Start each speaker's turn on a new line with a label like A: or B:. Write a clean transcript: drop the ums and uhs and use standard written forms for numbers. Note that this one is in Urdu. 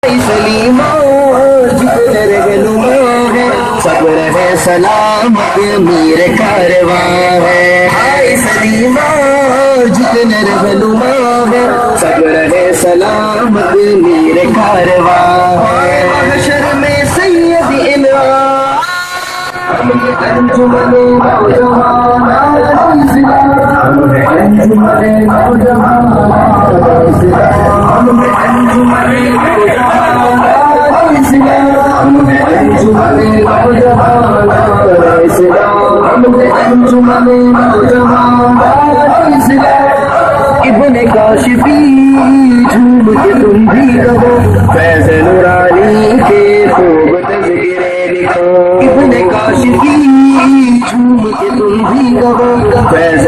A: سلیمہ جتنے رہنما ہے سب رہے سلامت میر کارواں ہے ہائے سلیمہ جتنے رہنما ہے سب رہے سلامت میر کارواں ہے محشر میں سید انعام انجمن نوجوان ابن کاشفی جھوم کے تم بھی کہو فیض نورانی کے خوب تذکرے لکھو ابن کاشفی جھوم کے تم بھی کہو فیض